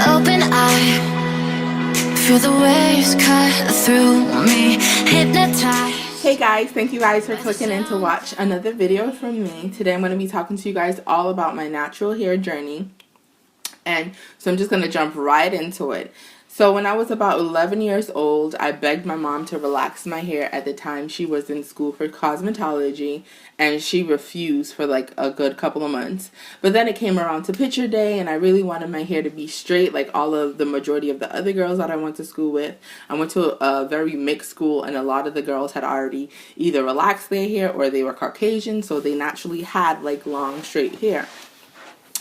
open eye, feel the waves cut through me, hypnotized. Hey guys, thank you guys for clicking in to watch another video from me. Today I'm going to be talking to you guys all about my natural hair journey. And so I'm just going to jump right into it. So when I was about 11 years old, I begged my mom to relax my hair. At the time, she was in school for cosmetology, and she refused for like a good couple of months. But then it came around to picture day, and I really wanted my hair to be straight like all of the majority of the other girls that I went to school with. I went to a very mixed school, and a lot of the girls had already either relaxed their hair or they were Caucasian, so they naturally had like long straight hair.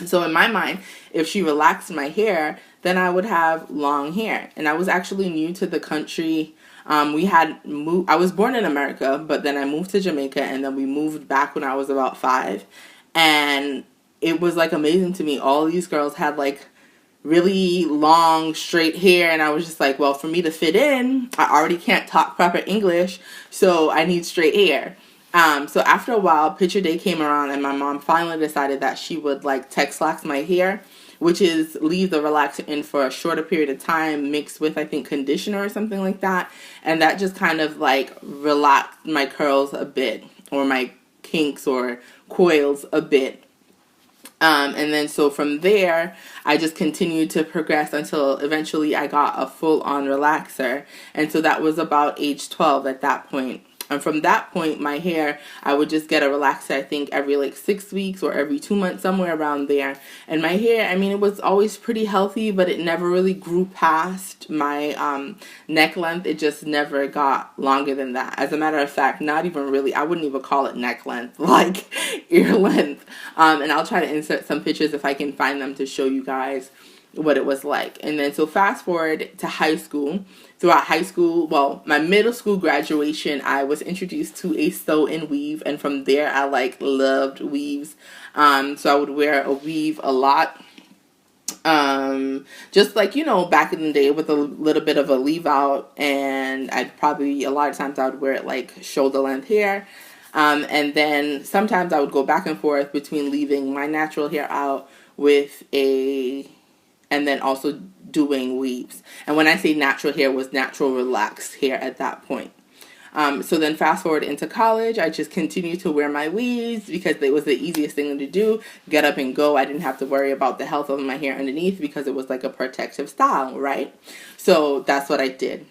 So in my mind, if she relaxed my hair, then I would have long hair. And I was actually new to the country. I was born in America, but then I moved to Jamaica, and then we moved back when I was about 5. And it was like amazing to me. All these girls had like really long straight hair, and I was just like, well, for me to fit in, I already can't talk proper English, so I need straight hair. So after a while, picture day came around, and my mom finally decided that she would like Texlax my hair, which is leave the relaxer in for a shorter period of time mixed with, I think, conditioner or something like that. And that just kind of like relaxed my curls a bit, or my kinks or coils a bit. And then so from there, I just continued to progress until eventually I got a full-on relaxer. And so that was about age 12 at that point. And from that point, my hair, I would just get a relaxer, I think, every like 6 weeks or every 2 months, somewhere around there. And my hair, I mean, it was always pretty healthy, but it never really grew past my neck length. It just never got longer than that. As a matter of fact, not even really, I wouldn't even call it neck length, like ear length. And I'll try to insert some pictures if I can find them to show you guys what it was like. And then so fast forward to high school. Throughout high school, well, my middle school graduation, I was introduced to a sew and weave, and from there I like loved weaves. So I would wear a weave a lot. Just like, you know, back in the day with a little bit of a leave out, and a lot of times I would wear it like shoulder length hair. And then sometimes I would go back and forth between leaving my natural hair out and then also doing weaves. And when I say natural hair, was natural relaxed hair at that point. So then fast forward into college, I just continued to wear my weaves because it was the easiest thing to do. Get up and go. I didn't have to worry about the health of my hair underneath because it was like a protective style, right? So that's what I did.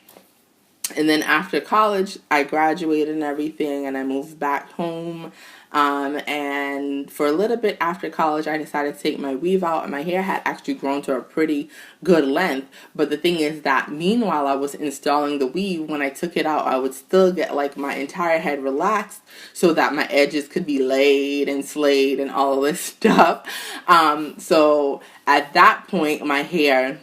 And then after college, I graduated and everything, and I moved back home. And for a little bit after college, I decided to take my weave out, and my hair had actually grown to a pretty good length. But the thing is that meanwhile I was installing the weave, when I took it out, I would still get like my entire head relaxed so that my edges could be laid and slayed and all of this stuff. So at that point, my hair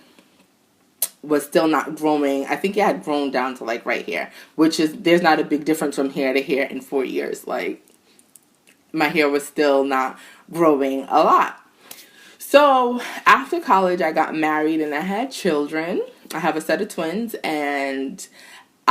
was still not growing. I think it had grown down to like right here, which is, there's not a big difference from hair to hair in 4 years. Like, my hair was still not growing a lot. So after college, I got married and I had children. I have a set of twins, and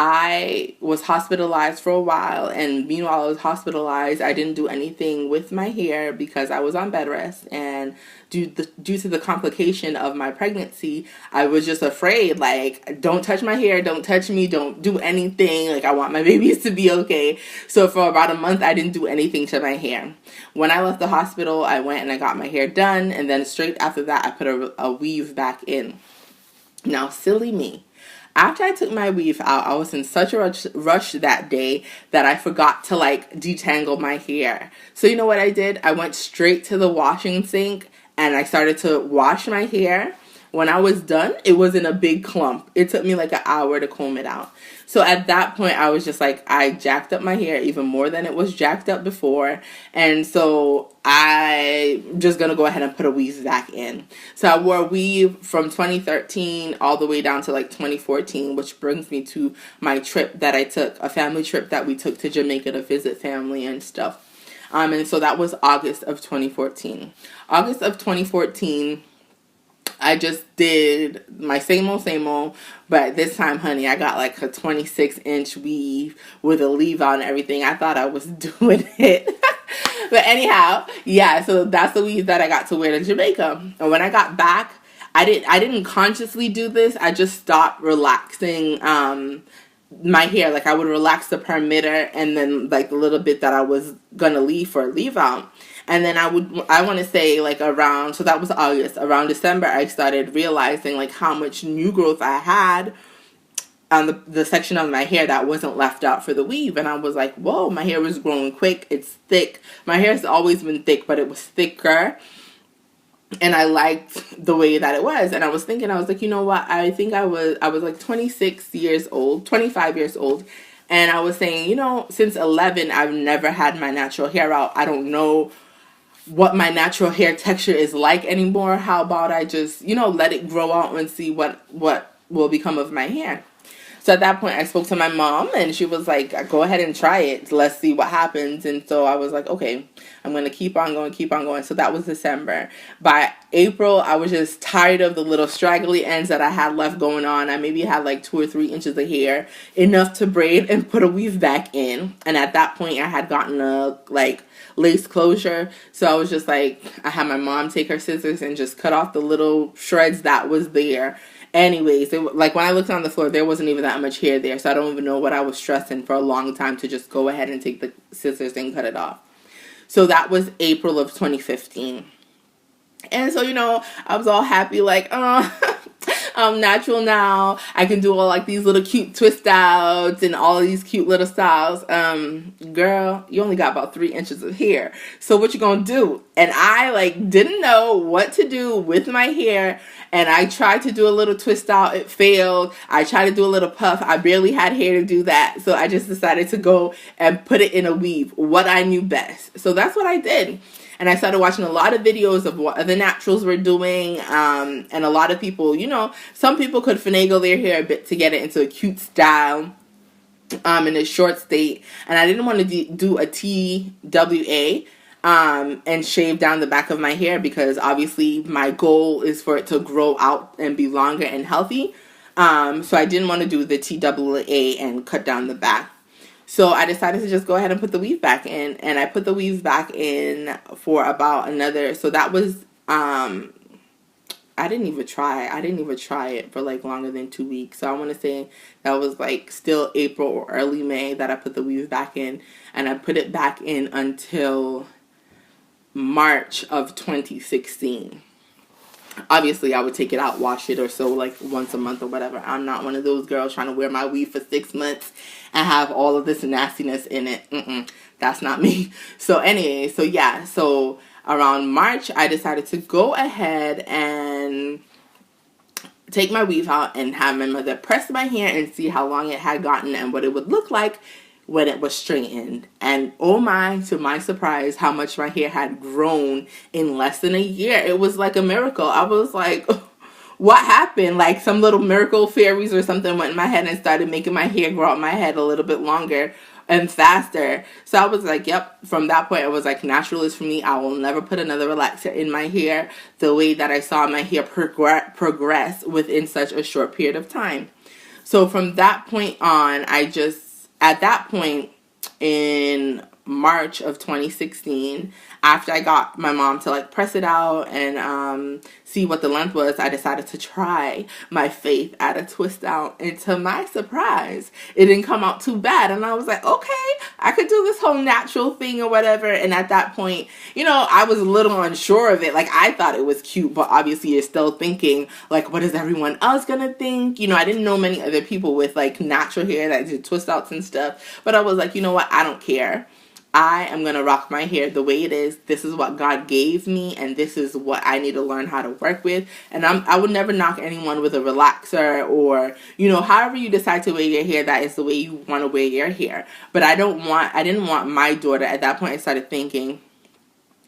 I was hospitalized for a while, and meanwhile I was hospitalized, I didn't do anything with my hair because I was on bed rest, and due to the complication of my pregnancy, I was just afraid, like, don't touch my hair, don't touch me, don't do anything, like, I want my babies to be okay. So for about a month, I didn't do anything to my hair. When I left the hospital, I went and I got my hair done, and then straight after that, I put a weave back in. Now, silly me. After I took my weave out, I was in such a rush that day that I forgot to like detangle my hair. So you know what I did? I went straight to the washing sink and I started to wash my hair. When I was done, it was in a big clump. It took me like an hour to comb it out. So at that point, I was just like, I jacked up my hair even more than it was jacked up before. And so I'm just going to go ahead and put a weave back in. So I wore a weave from 2013 all the way down to like 2014, which brings me to my trip that I took, a family trip that we took to Jamaica to visit family and stuff. And so that was August of 2014. August of 2014, I just did my same old, but this time, honey, I got like a 26-inch weave with a leave out and everything. I thought I was doing it. But anyhow, yeah, so that's the weave that I got to wear to Jamaica. And when I got back, I didn't consciously do this. I just stopped relaxing my hair. Like I would relax the perimeter and then like the little bit that I was gonna leave out. And then I want to say like around, so that was August, around December, I started realizing like how much new growth I had on the section of my hair that wasn't left out for the weave. And I was like, whoa, my hair was growing quick. It's thick. My hair has always been thick, but it was thicker. And I liked the way that it was. And I was thinking, I was like, you know what? I think I was like 25 years old. And I was saying, you know, since 11, I've never had my natural hair out. I don't know what my natural hair texture is like anymore. How about I just, you know, let it grow out and see what will become of my hair. So at that point, I spoke to my mom, and she was like, go ahead and try it. Let's see what happens. And so I was like, okay, I'm going to keep on going. So that was December. By April, I was just tired of the little straggly ends that I had left going on. I maybe had like 2 or 3 inches of hair, enough to braid and put a weave back in. And at that point, I had gotten a like lace closure. So I was just like, I had my mom take her scissors and just cut off the little shreds that was there. Anyways, like when I looked on the floor, there wasn't even that much hair there. So I don't even know what I was stressing for a long time to just go ahead and take the scissors and cut it off. So that was April of 2015. And so, you know, I was all happy like, oh, I'm natural now. I can do all like these little cute twist outs and all these cute little styles. Girl, you only got about 3 inches of hair. So what you gonna do? And I like didn't know what to do with my hair. And I tried to do a little twist out. It failed. I tried to do a little puff. I barely had hair to do that. So I just decided to go and put it in a weave. What I knew best. So that's what I did. And I started watching a lot of videos of what other naturals were doing. And a lot of people, you know, some people could finagle their hair a bit to get it into a cute style in a short state. And I didn't want to do a TWA and shave down the back of my hair because obviously my goal is for it to grow out and be longer and healthy. So I didn't want to do the TWA and cut down the back. So I decided to just go ahead and put the weave back in. And I put the weave back in for about another, so that was, I didn't even try it for like longer than 2 weeks. So I want to say that was like still April or early May that I put the weave back in. And I put it back in until March of 2016. Obviously, I would take it out, wash it or so like once a month or whatever. I'm not one of those girls trying to wear my weave for 6 months and have all of this nastiness in it. That's not me. So anyway, so yeah. So around March, I decided to go ahead and take my weave out and have my mother press my hair and see how long it had gotten and what it would look like when it was straightened. And oh my, to my surprise, how much my hair had grown in less than a year. It was like a miracle. I was like, what happened? Like some little miracle fairies or something went in my head and started making my hair grow out my head a little bit longer and faster. So I was like, yep. From that point, I was like, natural is for me. I will never put another relaxer in my hair the way that I saw my hair progress within such a short period of time. So from that point on, at that point in March of 2016, after I got my mom to like press it out and see what the length was, I decided to try my faith at a twist out. And to my surprise, it didn't come out too bad. And I was like, okay, I could do this whole natural thing or whatever. And at that point, you know, I was a little unsure of it. Like I thought it was cute, but obviously you're still thinking like, what is everyone else gonna think? You know, I didn't know many other people with like natural hair that did twist outs and stuff. But I was like, you know what? I don't care. I am going to rock my hair the way it is. This is what God gave me, and this is what I need to learn how to work with. And I would never knock anyone with a relaxer or, you know, however you decide to wear your hair, that is the way you want to wear your hair. But I didn't want my daughter, at that point I started thinking,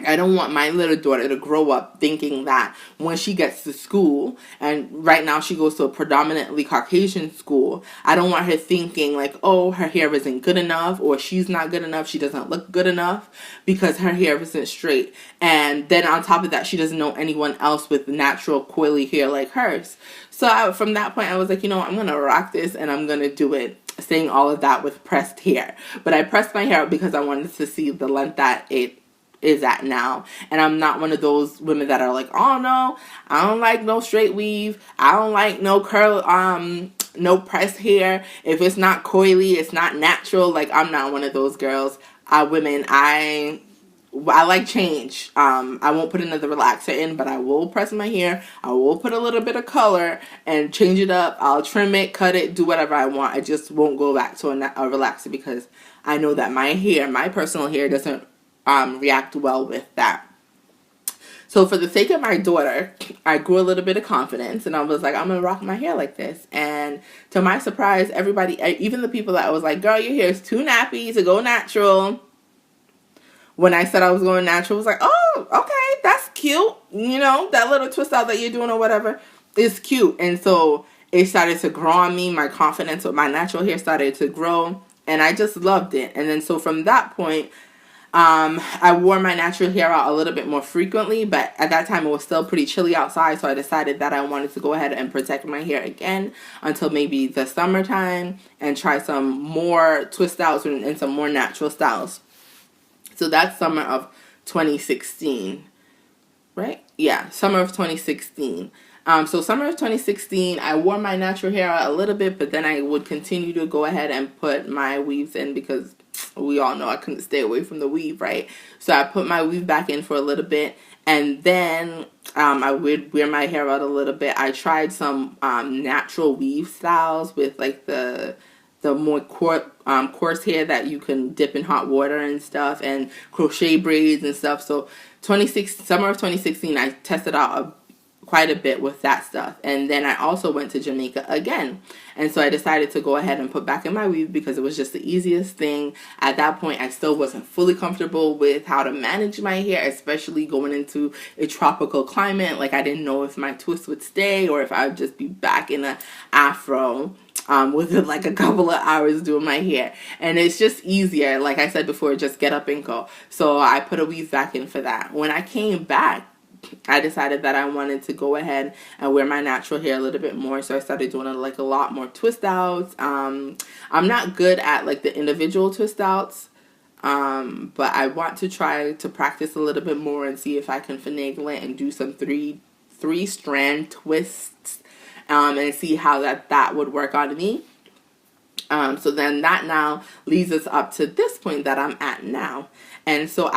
I don't want my little daughter to grow up thinking that when she gets to school, and right now she goes to a predominantly Caucasian school, I don't want her thinking like, oh, her hair isn't good enough, or she's not good enough, she doesn't look good enough because her hair isn't straight. And then on top of that, she doesn't know anyone else with natural coily hair like hers. So from that point, I was like, you know, I'm going to rock this and I'm going to do it. Saying all of that with pressed hair. But I pressed my hair out because I wanted to see the length that it is at now. And I'm not one of those women that are like, oh no, I don't like no straight weave. I don't like no curl, no pressed hair. If it's not coily, it's not natural. Like, I'm not one of those girls. Women, I like change. I won't put another relaxer in, but I will press my hair. I will put a little bit of color and change it up. I'll trim it, cut it, do whatever I want. I just won't go back to a relaxer because I know that my hair, my personal hair, doesn't react well with that. So for the sake of my daughter, I grew a little bit of confidence, and I was like, I'm going to rock my hair like this. And to my surprise, everybody, even the people that was like, girl, your hair is too nappy to go natural. When I said I was going natural, was like, oh, okay, that's cute. You know, that little twist out that you're doing or whatever is cute. And so it started to grow on me. My confidence with my natural hair started to grow, and I just loved it. And then so from that point, I wore my natural hair out a little bit more frequently, but at that time it was still pretty chilly outside, so I decided that I wanted to go ahead and protect my hair again until maybe the summertime and try some more twist outs and some more natural styles. So that's summer of 2016, right? Yeah, summer of 2016. So summer of 2016, I wore my natural hair out a little bit, but then I would continue to go ahead and put my weaves in because we all know I couldn't stay away from the weave, right? So I put my weave back in for a little bit, and then I would wear my hair out a little bit. I tried some natural weave styles with like the more coarse hair that you can dip in hot water and stuff, and crochet braids and stuff. So summer of 2016, I tested out quite a bit with that stuff. And then I also went to Jamaica again. And so I decided to go ahead and put back in my weave because it was just the easiest thing. At that point, I still wasn't fully comfortable with how to manage my hair, especially going into a tropical climate. Like, I didn't know if my twist would stay or if I would just be back in an afro within like a couple of hours doing my hair. And it's just easier, like I said before, just get up and go. So I put a weave back in for that. When I came back, I decided that I wanted to go ahead and wear my natural hair a little bit more. So I started doing like a lot more twist outs. I'm not good at like the individual twist outs. But I want to try to practice a little bit more and see if I can finagle it and do some three strand twists, and see how that would work on me. So then that now leads us up to this point that I'm at now. And so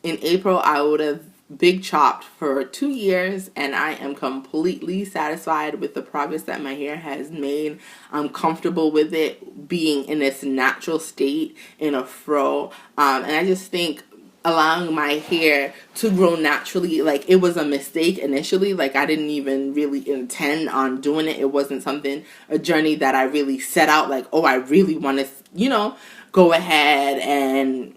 in April, I would have big chopped for 2 years, and I am completely satisfied with the progress that my hair has made. I'm comfortable with it being in its natural state in a fro, and I just think allowing my hair to grow naturally, like, it was a mistake initially. Like, I didn't even really intend on doing it. It wasn't a journey that I really set out like, oh, I really want to, go ahead and,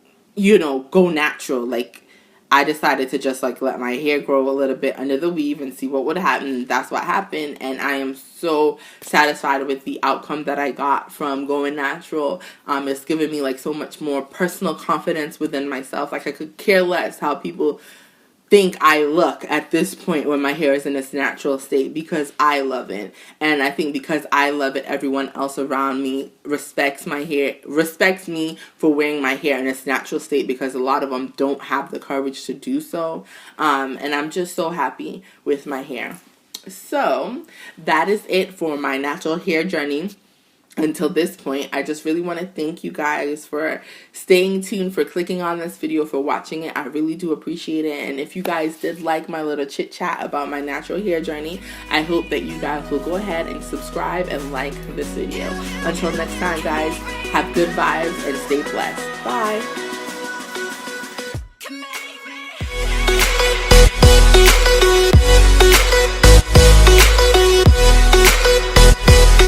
go natural. Like, I decided to just like let my hair grow a little bit under the weave and see what would happen. That's what happened, and I am so satisfied with the outcome that I got from going natural. It's given me like so much more personal confidence within myself. Like, I could care less how people think I look at this point when my hair is in its natural state, because I love it. And I think because I love it, everyone else around me respects me for wearing my hair in its natural state, because a lot of them don't have the courage to do so. And I'm just so happy with my hair. So that is it for my natural hair journey. Until this point, I just really want to thank you guys for staying tuned, for clicking on this video, for watching it. I really do appreciate it. And if you guys did like my little chit chat about my natural hair journey, I hope that you guys will go ahead and subscribe and like this video. Until next time, guys, have good vibes and stay blessed. Bye.